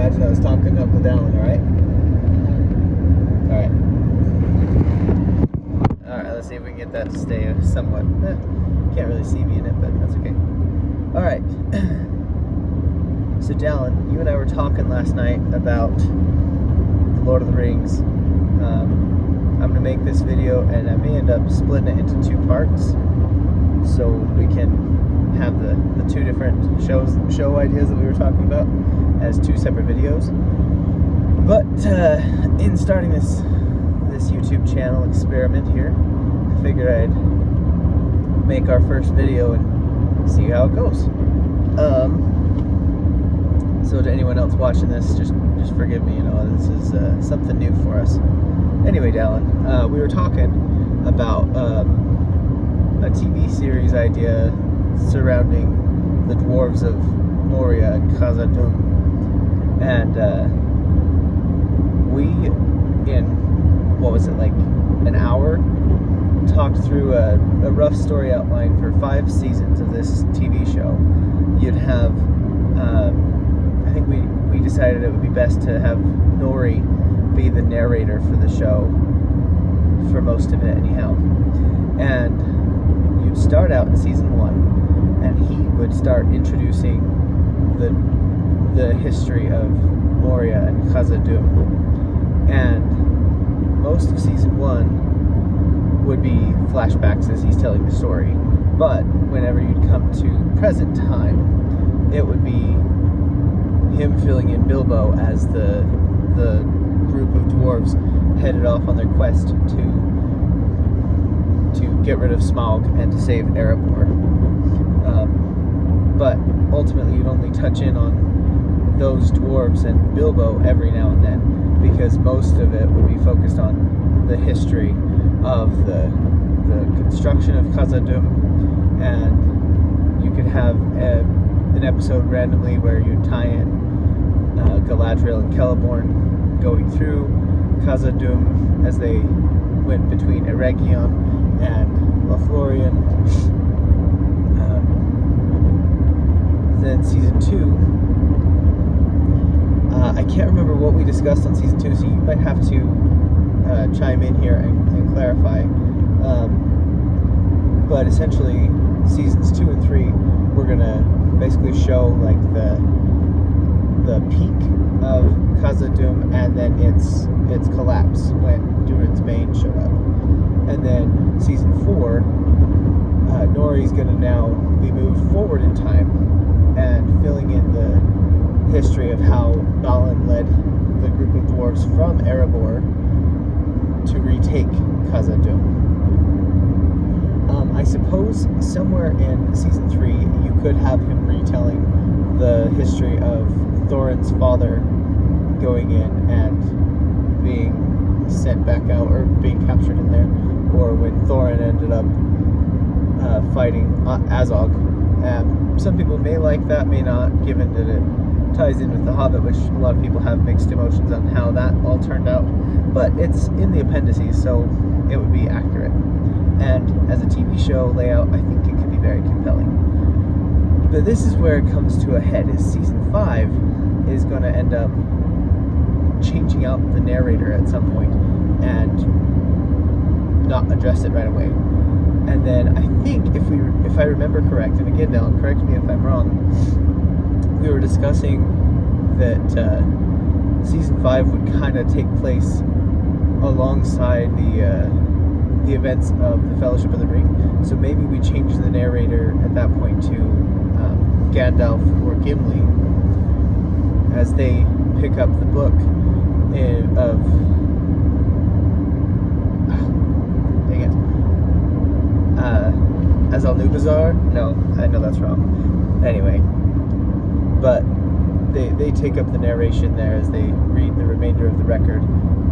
imagine I was talking to Uncle Dallin, alright? Alright, let's see if we can get that to stay somewhat. Can't really see me in it, but that's okay. Alright. So, Dallin, you and I were talking last night about The Lord of the Rings. I'm going to make this video, and I may end up splitting it into 2 parts, so we can have the 2 different show ideas that we were talking about as 2 separate videos. But in starting this YouTube channel experiment here, I figured I'd make our first video and see how it goes. So to anyone else watching this, just forgive me. This is something new for us. Anyway, Dallin, we were talking about a TV series idea surrounding the dwarves of Moria and Khazad-dûm, and we, in what was it, like an hour, talked through a rough story outline for 5 seasons of this TV show. You'd have, I think we decided it would be best to have Nori be the narrator for the show for most of it anyhow. And you'd start out in season 1, and he would start introducing the history of Moria and Khazad-dûm. And most of season 1 would be flashbacks as he's telling the story. But whenever you'd come to present time, it would be him filling in Bilbo as the group of dwarves headed off on their quest to get rid of Smaug and to save Erebor. But ultimately you'd only touch in on those dwarves and Bilbo every now and then, because most of it would be focused on the history of the construction of Khazad-dûm, and you could have an episode randomly where you tie in Galadriel and Celeborn going through Khazad-dûm as they went between Eregion and Lothlorien. Then season 2, I can't remember what we discussed on season 2, so you might have to chime in here and clarify. But essentially, seasons 2 and 3, we're gonna basically show like the peak of Khazad-dûm and then its collapse when Durin's Bane showed up. And then season 4, Nori's gonna now be moved forward in time and filling in the history of how Balin led the group of dwarves from Erebor to retake Khazad-dûm. I suppose somewhere in season 3 you could have him retelling the history of Thorin's father going in and being sent back out, or being captured in there, or when Thorin ended up fighting Azog. Some people may like that, may not, given that it ties in with The Hobbit, which a lot of people have mixed emotions on how that all turned out. But it's in the appendices, so it would be accurate. And as a TV show layout, I think it could be very compelling. But this is where it comes to a head, is season 5 is going to end up changing out the narrator at some point and not address it right away. And then I think if I remember correct, and again, Dylan, correct me if I'm wrong, we were discussing that season 5 would kind of take place alongside the events of the Fellowship of the Ring. So maybe we change the narrator at that point to Gandalf or Gimli, as they pick up the book of Azal-Nubazar? No, I know that's wrong. Anyway, but they take up the narration there as they read the remainder of the record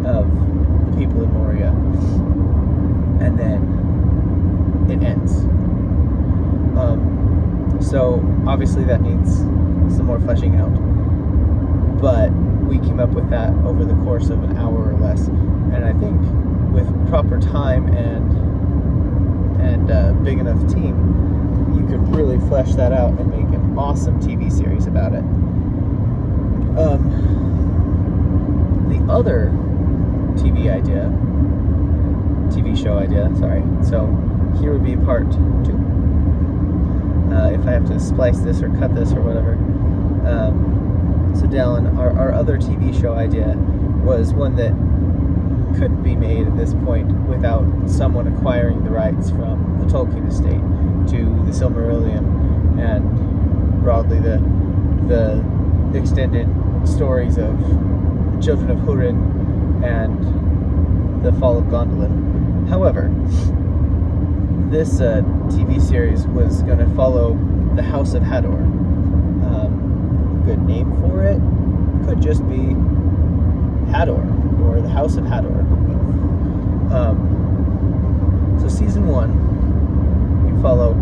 of the people in Moria, and then it ends. So obviously that needs some more fleshing out, but we came up with that over the course of an hour or less, and I think with proper time and big enough team, you could really flesh that out and make an awesome TV series about it. other TV show idea, sorry. So here would be part 2. If I have to splice this or cut this or whatever. So Dallin, our other TV show idea was one that couldn't be made at this point without someone acquiring the rights from the Tolkien estate to the Silmarillion and broadly the extended stories of the children of Húrin and the fall of Gondolin. However, this TV series was going to follow the House of Hador. A good name for it could just be Hador, or the House of Hador. So season 1, you follow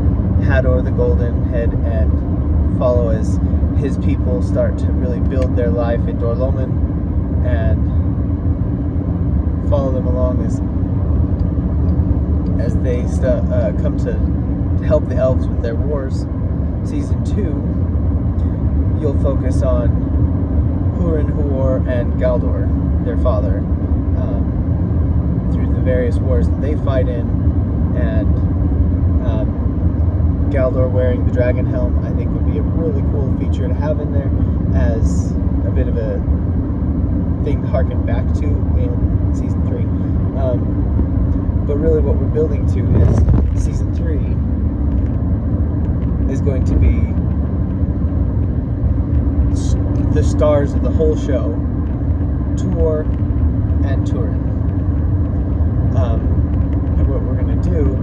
Hador the Golden Head and follow as his people start to really build their life in Dor-lómin, and follow them along as they come to help the elves with their wars. Season 2, you'll focus on Turin, Tuor, and Galdor, their father, through the various wars that they fight in, and Galdor wearing the dragon helm, I think, would be a really cool feature to have in there as a bit of a thing to harken back to in season 3. But really what we're building to is season 3 is going to be the stars of the whole show, Tuor and Turin. And what we're going to do,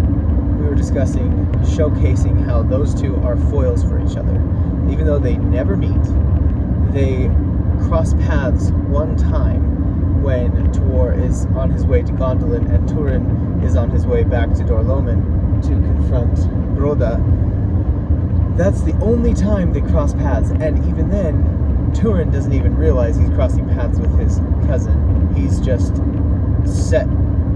we were discussing showcasing how those two are foils for each other. Even though they never meet, they cross paths one time when Tuor is on his way to Gondolin and Turin is on his way back to Dor-lómin to confront Groda. That's the only time they cross paths, and even then, Turin doesn't even realize he's crossing paths with his cousin. He's just set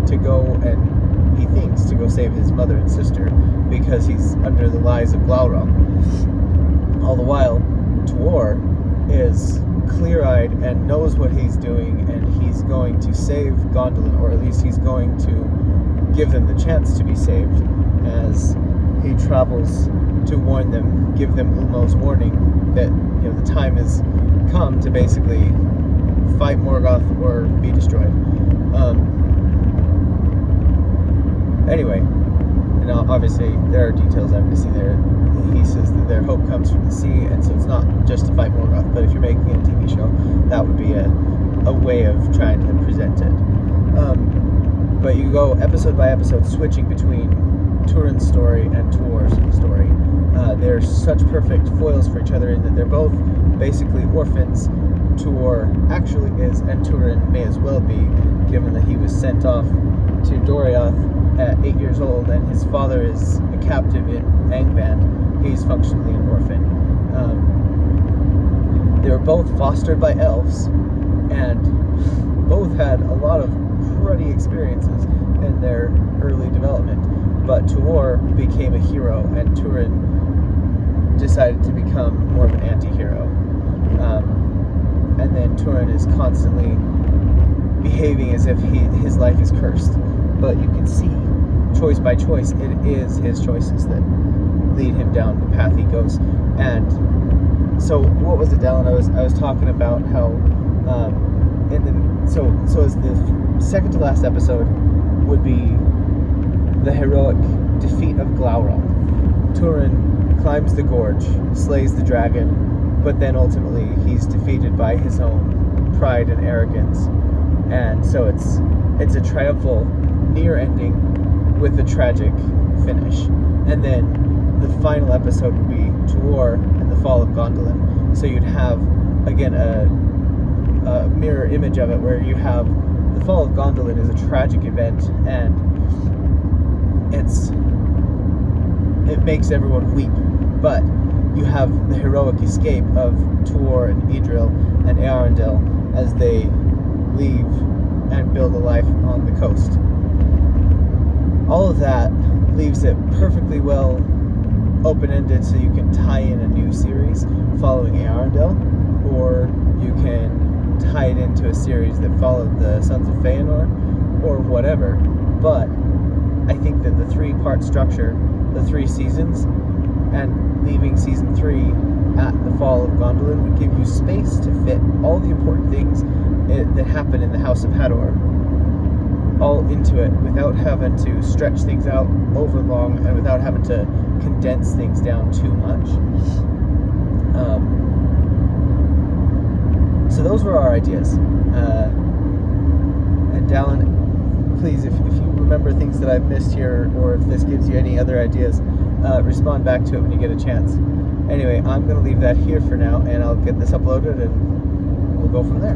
to go, and he thinks to go save his mother and sister because he's under the lies of Glaurung. All the while, Tuor is clear-eyed and knows what he's doing, and he's going to save Gondolin, or at least he's going to give them the chance to be saved as he travels to warn them, give them Ulmo's warning that the time has come to basically fight Morgoth or be destroyed. Anyway, and obviously there are details I'm missing there. He says that their hope comes from the sea, and so it's not just to fight Morgoth, but if you're making a TV show, that would be a way of trying to present it. But you go episode by episode, switching between Turin's story and Tuor's story. They're such perfect foils for each other in that they're both basically orphans. Tuor actually is, and Turin may as well be, given that he was sent off to Doriath at 8 years old, and his father is a captive in Angband. He's functionally an orphan. They were both fostered by elves, and both had a lot of cruddy experiences in their early development. But Tuor became a hero, and Turin decided to become more of an anti-hero. And then Turin is constantly behaving as if his life is cursed. But you can see, choice by choice, it is his choices that lead him down the path he goes. And so, what was it, Dallin? I was talking about how so as the second to last episode would be the heroic defeat of Glaurung. Turin climbs the gorge, slays the dragon, but then ultimately he's defeated by his own pride and arrogance. And so it's a triumphal near ending with a tragic finish. And then the final episode would be Tuor and the fall of Gondolin. So you'd have, again, a mirror image of it where you have the fall of Gondolin is a tragic event, and it makes everyone weep. But you have the heroic escape of Tuor and Idril and Eärendil as they leave and build a life on the coast. All of that leaves it perfectly well open-ended, so you can tie in a new series following Eärendil, or you can tie it into a series that followed the Sons of Feanor or whatever. But I think that the 3-part structure, the 3 seasons, and leaving season 3 at the fall of Gondolin would give you space to fit all the important things that happen in the House of Hador all into it without having to stretch things out over long and without having to condense things down too much. So those were our ideas. And Dallin, please, if you remember things that I've missed here, or if this gives you any other ideas, respond back to it when you get a chance. Anyway, I'm going to leave that here for now, and I'll get this uploaded, and we'll go from there.